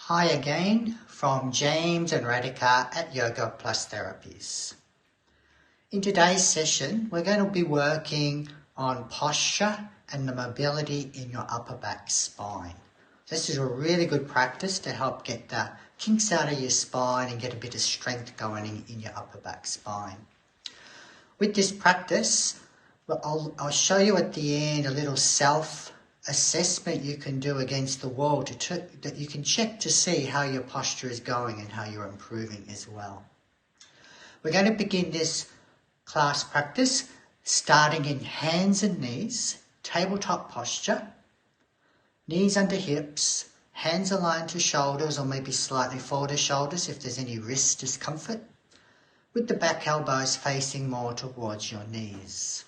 Hi again from James and Radhikar at Yoga Plus Therapies. In today's session, we're going to be working on posture and the mobility in your upper back spine. This is a really good practice to help get the kinks out of your spine and get a bit of strength going in your upper back spine. With this practice, I'll show you at the end a little self-assessment you can do against the wall that you can check to see how your posture is going and how you're improving as well. We're going to begin this class practice starting in hands and knees, tabletop posture, knees under hips, hands aligned to shoulders or maybe slightly forward to shoulders if there's any wrist discomfort, with the back elbows facing more towards your knees.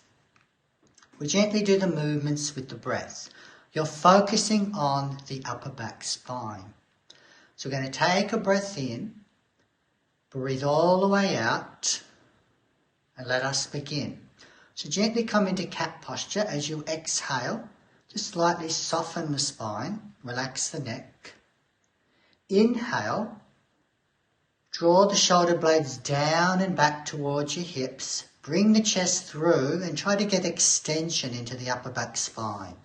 We gently do the movements with the breath. You're focusing on the upper back spine. So we're going to take a breath in, breathe all the way out, and let us begin. So gently come into cat posture as you exhale. Just slightly soften the spine, relax the neck. Inhale, draw the shoulder blades down and back towards your hips. Bring the chest through and try to get extension into the upper back spine.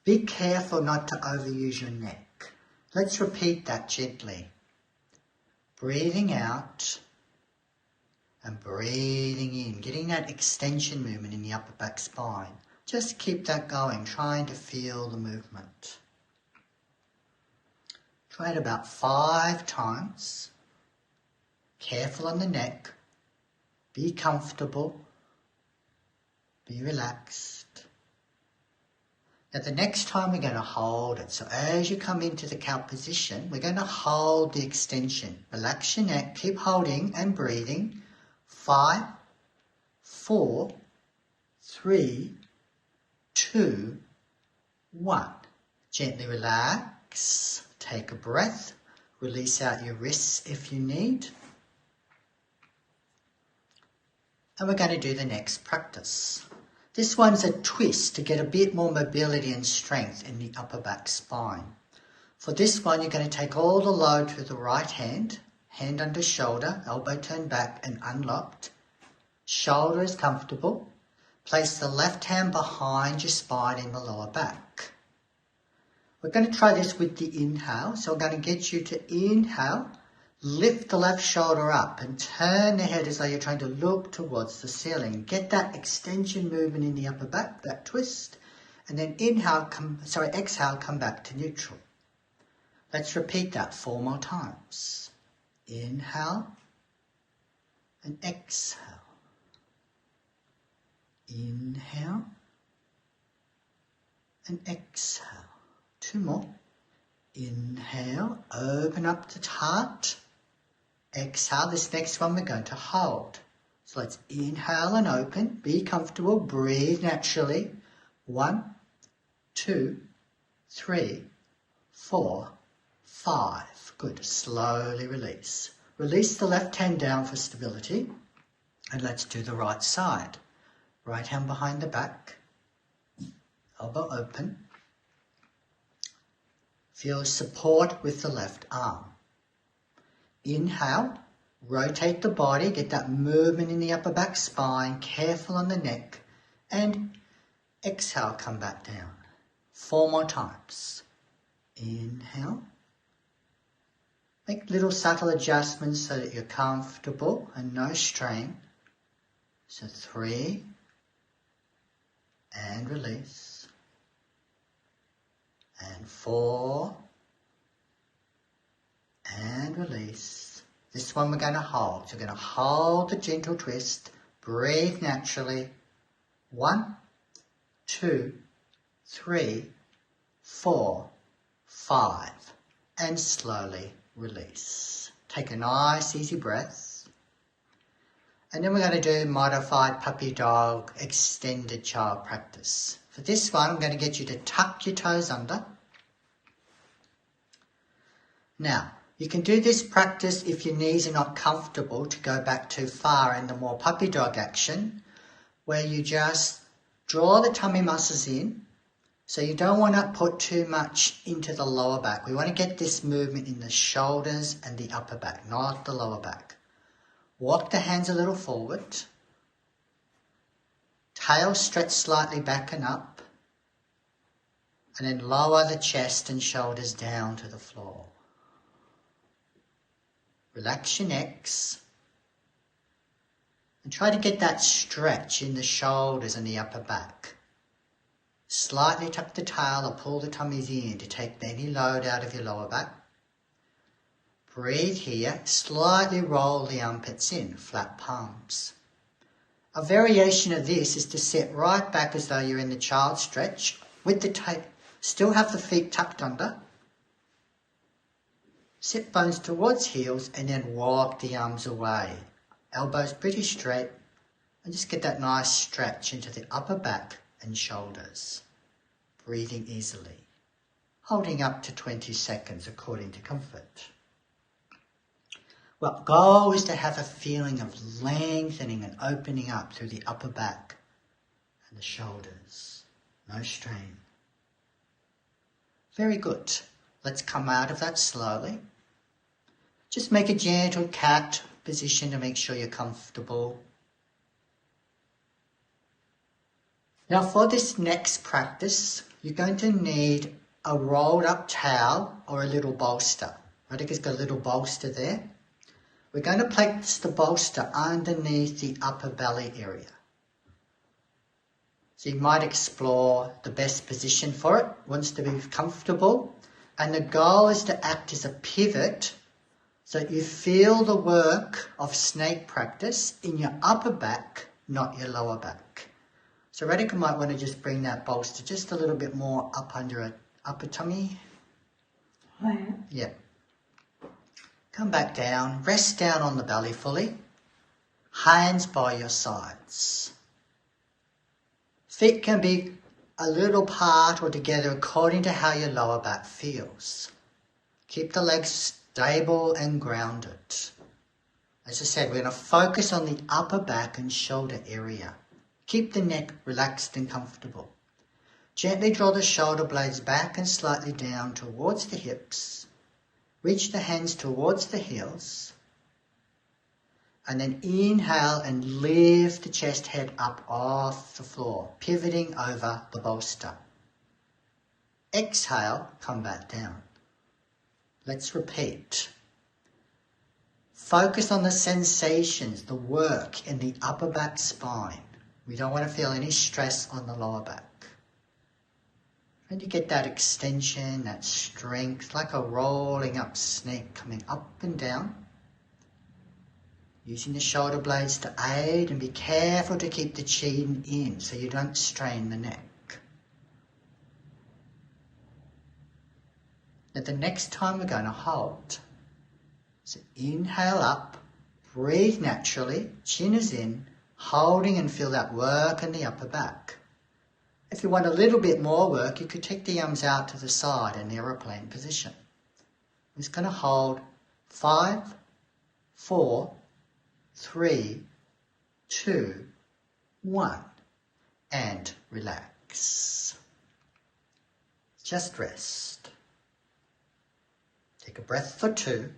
Be careful not to overuse your neck. Let's repeat that gently. Breathing out and breathing in, getting that extension movement in the upper back spine. Just keep that going, trying to feel the movement. Try it about 5 times. Careful on the neck. Be comfortable. Be relaxed. Now the next time we're going to hold it. So as you come into the cow position, we're going to hold the extension. Relax your neck, keep holding and breathing. 5, 4, 3, 2, 1. Gently relax. Take a breath. Release out your wrists if you need. And we're going to do the next practice. This one's a twist to get a bit more mobility and strength in the upper back spine. For this one, you're going to take all the load to the right hand, hand under shoulder, elbow turned back and unlocked. Shoulder is comfortable. Place the left hand behind your spine in the lower back. We're going to try this with the inhale. So I'm going to get you to inhale. Lift the left shoulder up and turn the head as though you're trying to look towards the ceiling. Get that extension movement in the upper back, that twist. And then exhale, come back to neutral. Let's repeat that 4 more times. Inhale and exhale. Inhale and exhale. 2 more. Inhale, open up the heart. Exhale, this next one we're going to hold. So let's inhale and open, be comfortable, breathe naturally. 1, 2, 3, 4, 5. Good, slowly release. Release the left hand down for stability. And let's do the right side. Right hand behind the back, elbow open. Feel support with the left arm. Inhale, rotate the body, get that movement in the upper back spine, careful on the neck, and exhale, come back down. 4 more times. Inhale. Make little subtle adjustments so that you're comfortable and no strain. So 3, and release. And 4, and release. This one we're going to hold. So we're going to hold the gentle twist, breathe naturally. 1, 2, 3, 4, 5, and slowly release. Take a nice easy breath. And then we're going to do modified puppy dog extended child practice. For this one, I'm going to get you to tuck your toes under. Now, you can do this practice if your knees are not comfortable to go back too far in the more puppy dog action, where you just draw the tummy muscles in, So you don't want to put too much into the lower back. We want to get this movement in the shoulders and the upper back, not the lower back. Walk the hands a little forward. Tail stretch slightly back and up. And then lower the chest and shoulders down to the floor. Relax your necks. And try to get that stretch in the shoulders and the upper back. Slightly tuck the tail or pull the tummies in to take any load out of your lower back. Breathe here. Slightly roll the armpits in, flat palms. A variation of this is to sit right back as though you're in the child stretch with the tail. Still have the feet tucked under. Sit bones towards heels and then walk the arms away. Elbows pretty straight and just get that nice stretch into the upper back and shoulders. Breathing easily. Holding up to 20 seconds according to comfort. Well, goal is to have a feeling of lengthening and opening up through the upper back and the shoulders. No strain. Very good. Let's come out of that slowly. Just make a gentle cat position to make sure you're comfortable. Now for this next practice, you're going to need a rolled up towel or a little bolster. Radhika's got a little bolster there. We're going to place the bolster underneath the upper belly area. So you might explore the best position for it, wants to be comfortable. And the goal is to act as a pivot so that you feel the work of snake practice in your upper back, not your lower back. So Radhika might want to just bring that bolster just a little bit more up under her upper tummy. Yeah. Come back down, rest down on the belly fully. Hands by your sides. Feet can be a little apart or together according to how your lower back feels. Keep the legs stable and grounded. As I said, we're going to focus on the upper back and shoulder area. Keep the neck relaxed and comfortable. Gently draw the shoulder blades back and slightly down towards the hips. Reach the hands towards the heels. And then inhale and lift the chest head up off the floor, pivoting over the bolster. Exhale, come back down. Let's repeat. Focus on the sensations, the work in the upper back spine. We don't want to feel any stress on the lower back. And you get that extension, that strength, like a rolling up snake coming up and down. Using the shoulder blades to aid, and be careful to keep the chin in so you don't strain the neck. Now the next time we're going to hold. So inhale up, breathe naturally, chin is in, holding and feel that work in the upper back. If you want a little bit more work, you could take the arms out to the side in the aeroplane position. I'm just going to hold 5, 4, 3, 2, 1, and relax. Just rest. Take a breath for 2.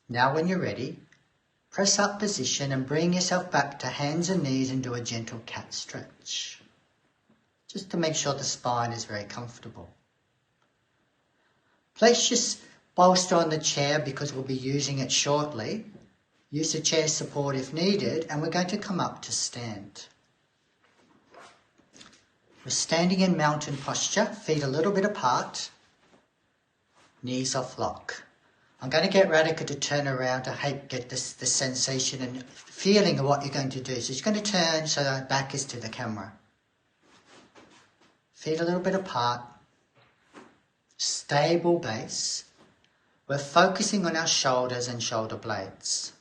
Now when you're ready, press up position and bring yourself back to hands and knees and do a gentle cat stretch. Just to make sure the spine is very comfortable. Place your bolster on the chair because we'll be using it shortly. Use the chair support if needed, and we're going to come up to stand. We're standing in mountain posture, feet a little bit apart, knees off lock. I'm going to get Radhika to turn around to get the sensation and feeling of what you're going to do. So she's going to turn so her back is to the camera. Feet a little bit apart. Stable base. We're focusing on our shoulders and shoulder blades.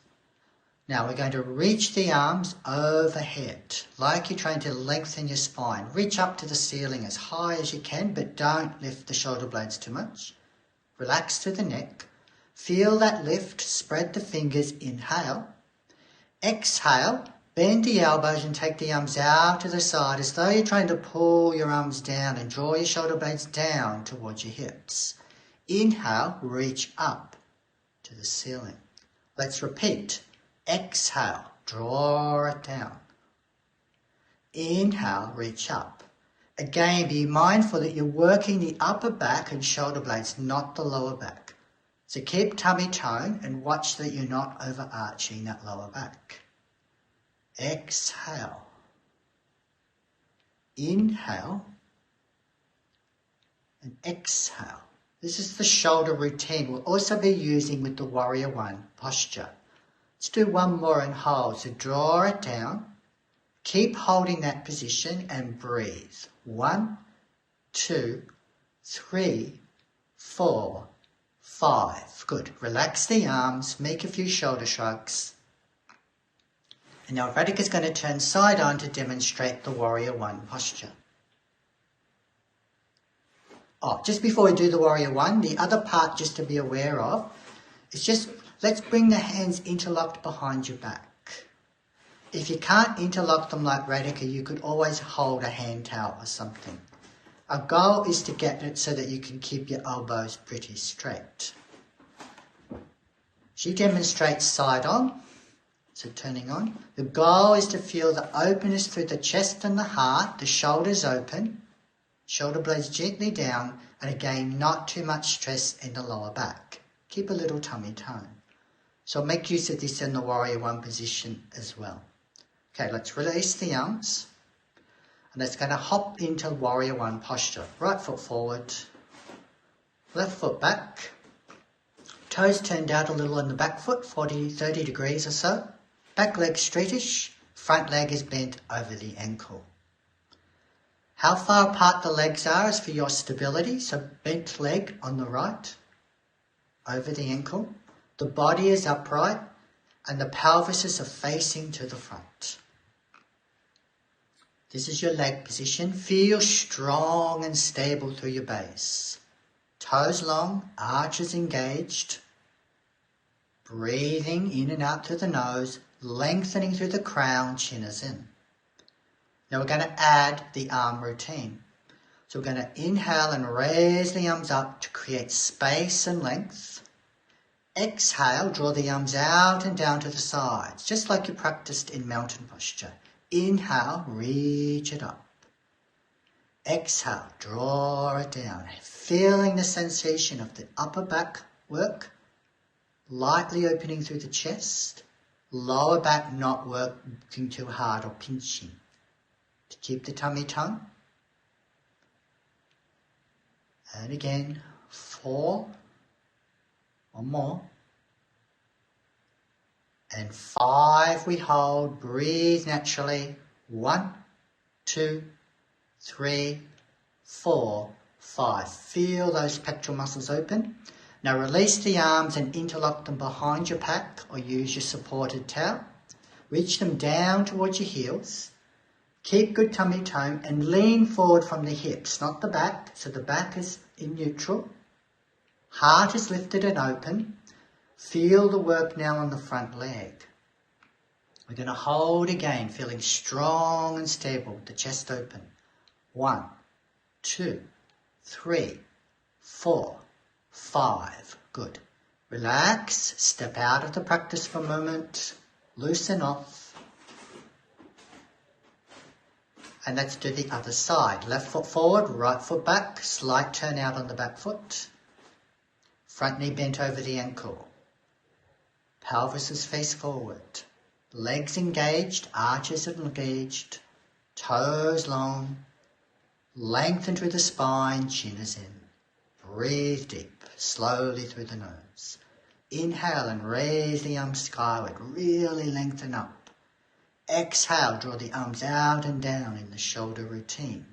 Now we're going to reach the arms overhead, like you're trying to lengthen your spine. Reach up to the ceiling as high as you can, but don't lift the shoulder blades too much. Relax through the neck. Feel that lift, spread the fingers, inhale. Exhale, Bend the elbows and take the arms out to the side as though you're trying to pull your arms down and draw your shoulder blades down towards your hips. Inhale, reach up to the ceiling. Let's repeat. Exhale, draw it down. Inhale, reach up. Again, be mindful that you're working the upper back and shoulder blades, not the lower back. So keep tummy tone and watch that you're not overarching that lower back. Exhale. Inhale. And exhale. This is the shoulder routine we'll also be using with the Warrior One posture. Let's do one more and hold. So draw it down. Keep holding that position and breathe. 1, 2, 3, 4, 5. Good. Relax the arms. Make a few shoulder shrugs. And now Radhika is going to turn side on to demonstrate the Warrior One posture. Oh, just before we do the Warrior One, the other part just to be aware of is just let's bring the hands interlocked behind your back. If you can't interlock them like Radhika, you could always hold a hand towel or something. Our goal is to get it so that you can keep your elbows pretty straight. She demonstrates side on, so turning on. The goal is to feel the openness through the chest and the heart, the shoulders open, shoulder blades gently down, and again, not too much stress in the lower back. Keep a little tummy tone. So make use of this in the Warrior One position as well. Okay, let's release the arms. And it's going to hop into Warrior One posture. Right foot forward, left foot back. Toes turned out a little on the back foot, 30 degrees or so. Back leg straightish, front leg is bent over the ankle. How far apart the legs are is for your stability, so bent leg on the right, over the ankle. The body is upright and the pelvis is facing to the front. This is your leg position. Feel strong and stable through your base. Toes long, arches engaged. Breathing in and out through the nose, lengthening through the crown, chin is in. Now we're going to add the arm routine. So we're going to inhale and raise the arms up to create space and length. Exhale, draw the arms out and down to the sides, just like you practiced in mountain posture. Inhale, reach it up. Exhale, draw it down. Feeling the sensation of the upper back work, lightly opening through the chest, lower back not working too hard or pinching. To keep the tummy tone. And again, 4. One more. And 5 we hold. Breathe naturally. 1, 2, 3, 4, 5. Feel those pectoral muscles open. Now release the arms and interlock them behind your pack or use your supported towel. Reach them down towards your heels. Keep good tummy tone and lean forward from the hips, not the back. So the back is in neutral. Heart is lifted and open. Feel the work now on the front leg. We're going to hold again, feeling strong and stable, with the chest open. 1, 2, 3, 4, 5. Good. Relax. Step out of the practice for a moment. Loosen off. And let's do the other side. Left foot forward, right foot back. Slight turn out on the back foot. Front knee bent over the ankle. Pelvis is face forward. Legs engaged, arches engaged. Toes long. Lengthen through the spine, chin is in. Breathe deep, slowly through the nose. Inhale and raise the arms skyward. Really lengthen up. Exhale, draw the arms out and down in the shoulder routine.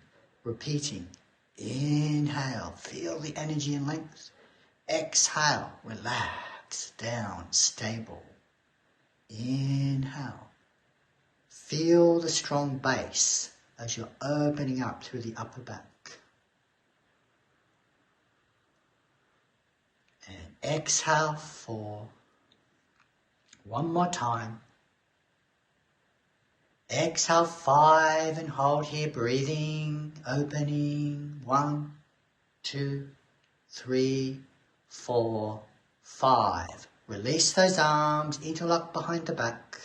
Repeating. Inhale, feel the energy and length. Exhale, relax, down, stable. Inhale. Feel the strong base as you're opening up through the upper back. And exhale, 4. One more time. Exhale 5 and hold here, breathing, opening. 1, 2, 3, 4, 5. Release those arms, interlock behind the back.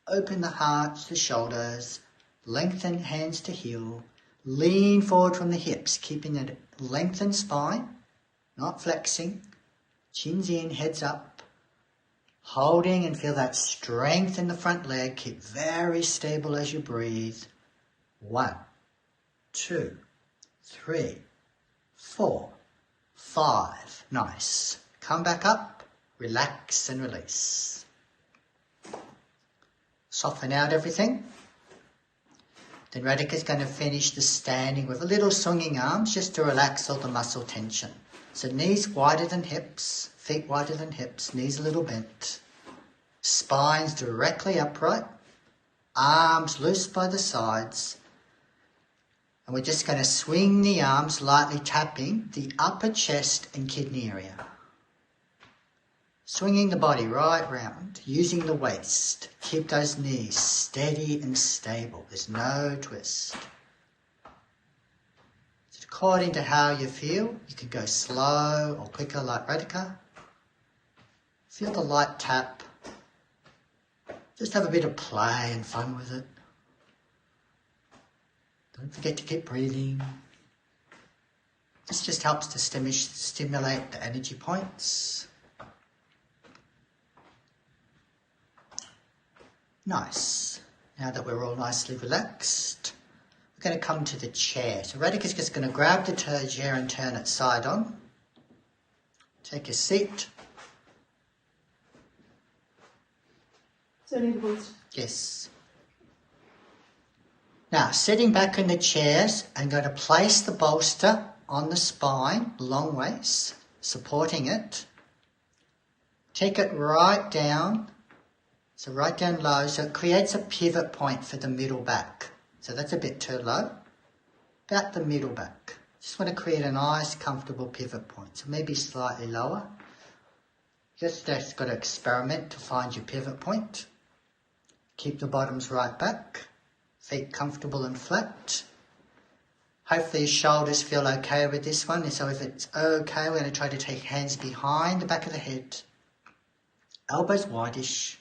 Open the heart, the shoulders. Lengthen hands to heel. Lean forward from the hips, keeping a lengthened spine, not flexing. Chin's in, heads up. Holding and feel that strength in the front leg. Keep very stable as you breathe. 1, 2, 3, 4, 5. Nice. Come back up, relax and release. Soften out everything. Then Radhika's going to finish the standing with a little swinging arms just to relax all the muscle tension. So knees wider than hips, feet wider than hips, knees a little bent. Spines directly upright, arms loose by the sides. And we're just going to swing the arms, lightly tapping the upper chest and kidney area. Swinging the body right round, using the waist. Keep those knees steady and stable. There's no twist. According to how you feel, you can go slow or quicker like Radhika. Feel the light tap. Just have a bit of play and fun with it. Don't forget to keep breathing. This just helps to stimulate the energy points. Nice. Now that we're all nicely relaxed, we're going to come to the chair. So Radhika's just going to grab the chair and turn it side on. Take a seat. Yes. Now, sitting back in the chairs, I'm going to place the bolster on the spine, long ways, supporting it. Take it right down, so right down low, so it creates a pivot point for the middle back. So that's a bit too low. About the middle back. Just want to create a nice, comfortable pivot point, so maybe slightly lower. Just got to experiment to find your pivot point. Keep the bottoms right back, feet comfortable and flat. Hopefully your shoulders feel okay with this one. So if it's okay, we're going to try to take hands behind the back of the head. Elbows wideish.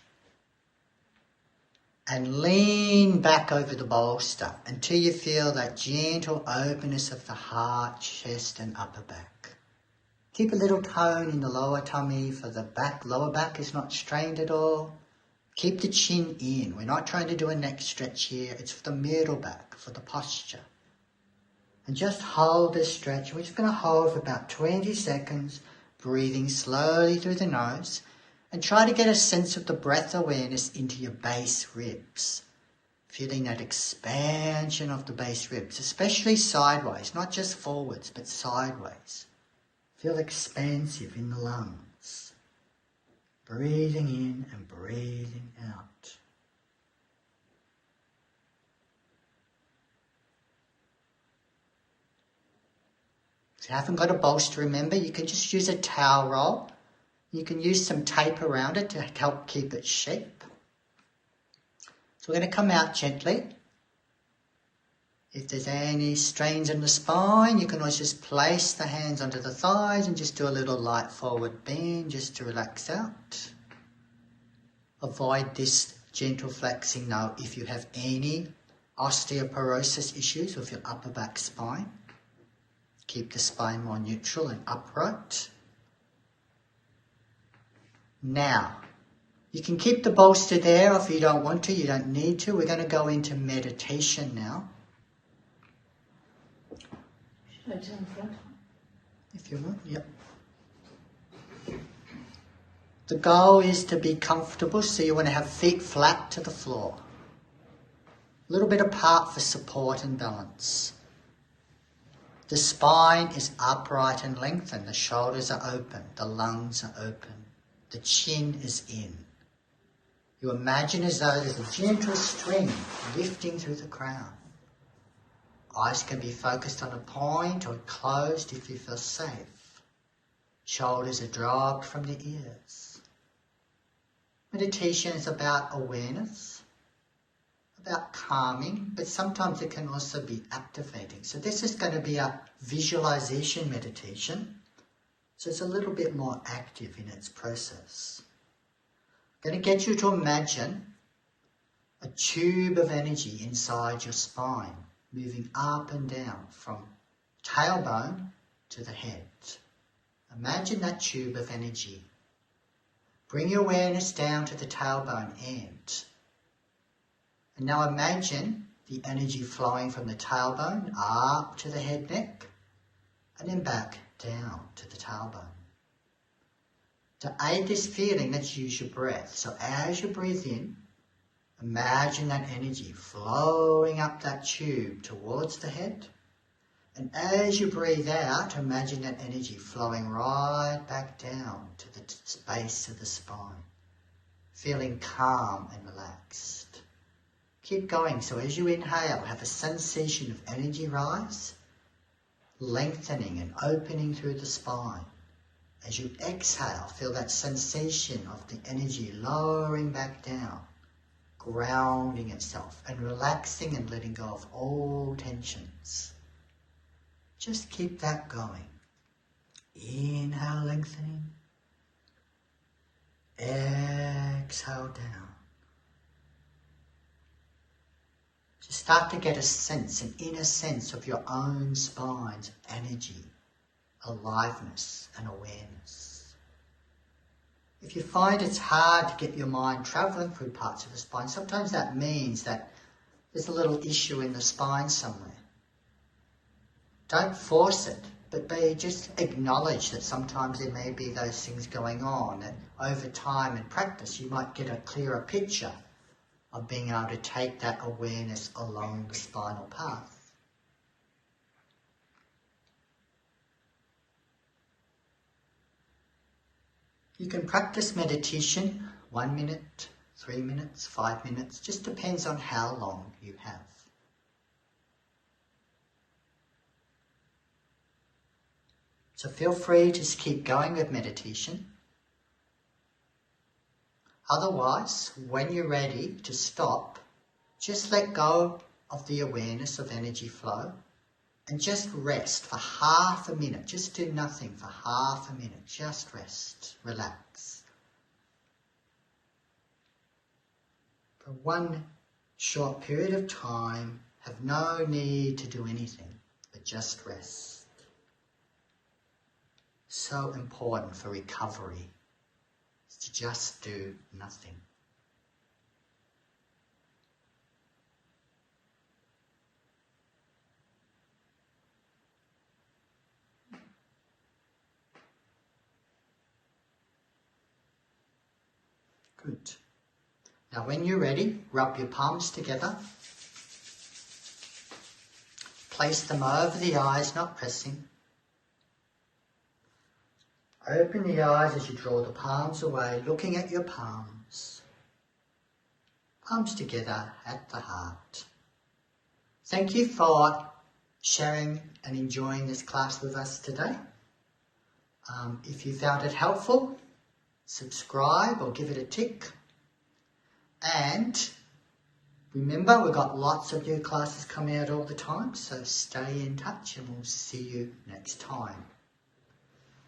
And lean back over the bolster until you feel that gentle openness of the heart, chest and upper back. Keep a little tone in the lower tummy for the back. Lower back is not strained at all. Keep the chin in. We're not trying to do a neck stretch here. It's for the middle back, for the posture. And just hold this stretch. We're just going to hold for about 20 seconds, breathing slowly through the nose. And try to get a sense of the breath awareness into your base ribs. Feeling that expansion of the base ribs, especially sideways, not just forwards, but sideways. Feel expansive in the lungs. Breathing in and breathing out. If you haven't got a bolster, remember, you can just use a towel roll. You can use some tape around it to help keep its shape. So we're going to come out gently. If there's any strains in the spine, you can always just place the hands onto the thighs and just do a little light forward bend just to relax out. Avoid this gentle flexing now if you have any osteoporosis issues with your upper back spine. Keep the spine more neutral and upright. Now, you can keep the bolster there if you don't want to, you don't need to. We're going to go into meditation now. Should I turn front? If you want, yep. The goal is to be comfortable, so you want to have feet flat to the floor. A little bit apart for support and balance. The spine is upright and lengthened. The shoulders are open. The lungs are open. The chin is in. You imagine as though there's a gentle string lifting through the crown. Eyes can be focused on a point or closed if you feel safe. Shoulders are dropped from the ears. Meditation is about awareness about calming, but sometimes it can also be activating. So this is going to be a visualization meditation. So it's a little bit more active in its process. I'm going to get you to imagine a tube of energy inside your spine, moving up and down from tailbone to the head. Imagine that tube of energy. Bring your awareness down to the tailbone end. And now imagine the energy flowing from the tailbone up to the head neck and then back down to the tailbone. To aid this feeling, let's use your breath. So as you breathe in, imagine that energy flowing up that tube towards the head. And as you breathe out, imagine that energy flowing right back down to the base of the spine, feeling calm and relaxed. Keep going. So as you inhale, have a sensation of energy rise, lengthening and opening through the spine. As you exhale, feel that sensation of the energy lowering back down, grounding itself and relaxing and letting go of all tensions. Just keep that going. Inhale, lengthening. Exhale down. Just start to get a sense, an inner sense of your own spine's energy, aliveness and awareness. If you find it's hard to get your mind travelling through parts of the spine, sometimes that means that there's a little issue in the spine somewhere. Don't force it, but just acknowledge that sometimes there may be those things going on, and over time and practice you might get a clearer picture of being able to take that awareness along the spinal path. You can practice meditation 1 minute, 3 minutes, 5 minutes, just depends on how long you have. So feel free to just keep going with meditation. Otherwise, when you're ready to stop, just let go of the awareness of energy flow and just rest for half a minute. Just do nothing for half a minute. Just rest, relax. For one short period of time, have no need to do anything, but just rest. So important for recovery is to just do nothing. Good. Now when you're ready, rub your palms together. Place them over the eyes, not pressing. Open the eyes as you draw the palms away, looking at your palms. Palms together at the heart. Thank you for sharing and enjoying this class with us today. If you found it helpful, subscribe or give it a tick. And remember, we've got lots of new classes coming out all the time, so stay in touch and we'll see you next time.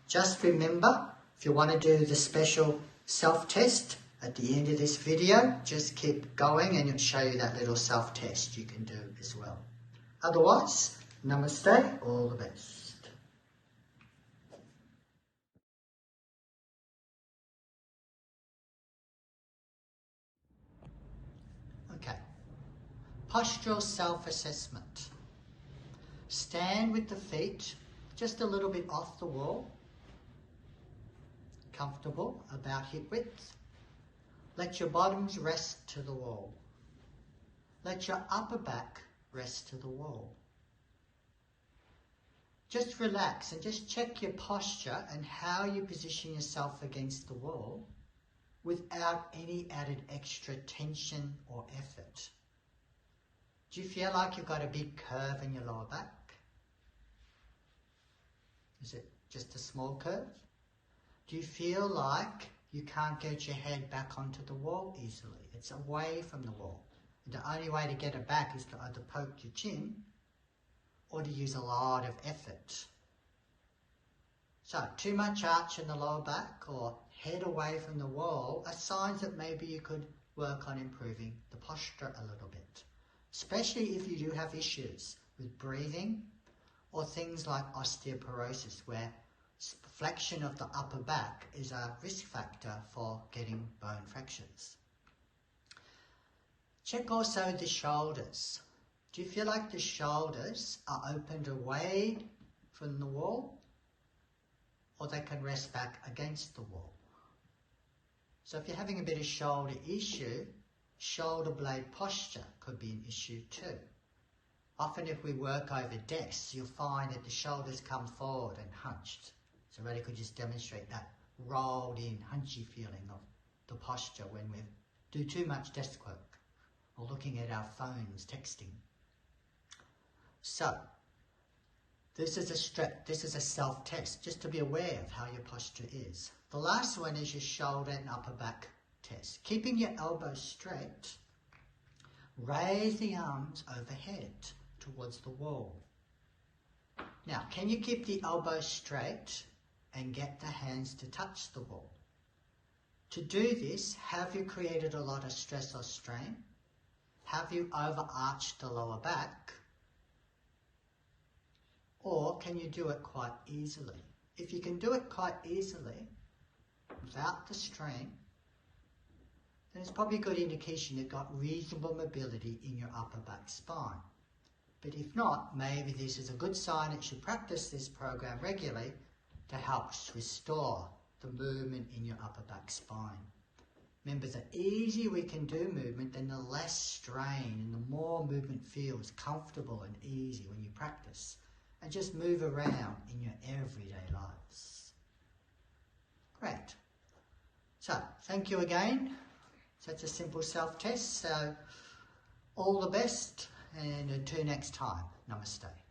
Just remember, if you want to do the special self-test at the end of this video, just keep going and it'll show you that little self-test you can do as well. Otherwise, namaste, all the best. Okay, postural self-assessment. Stand with the feet just a little bit off the wall. Comfortable, about hip width. Let your bottoms rest to the wall. Let your upper back rest to the wall. Just relax and just check your posture and how you position yourself against the wall without any added extra tension or effort. Do you feel like you've got a big curve in your lower back? Is it just a small curve? Do you feel like you can't get your head back onto the wall easily? It's away from the wall. The only way to get it back is to either poke your chin or to use a lot of effort. So, too much arch in the lower back or head away from the wall are signs that maybe you could work on improving the posture a little bit. Especially if you do have issues with breathing or things like osteoporosis, where flexion of the upper back is a risk factor for getting bone fractures. Check also the shoulders. Do you feel like the shoulders are opened away from the wall, or they can rest back against the wall? So if you're having a bit of shoulder issue, shoulder blade posture could be an issue too. Often if we work over desks, you'll find that the shoulders come forward and hunched. So Radhikar could just demonstrate that rolled in, hunchy feeling of the posture when we do too much desk work or looking at our phones, texting. So, this is a self-test, just to be aware of how your posture is. The last one is your shoulder and upper back test. Keeping your elbows straight, raise the arms overhead towards the wall. Now, can you keep the elbows straight and get the hands to touch the wall? To do this, have you created a lot of stress or strain? Have you overarched the lower back? Or can you do it quite easily? If you can do it quite easily, without the strain, then it's probably a good indication you've got reasonable mobility in your upper back spine. But if not, maybe this is a good sign that you should practice this program regularly to help restore the movement in your upper back spine. Remember, the easier we can do movement, then the less strain and the more movement feels comfortable and easy when you practice. And just move around in your everyday lives. Great. So, thank you again. Such a simple self-test. So, all the best and until next time. Namaste.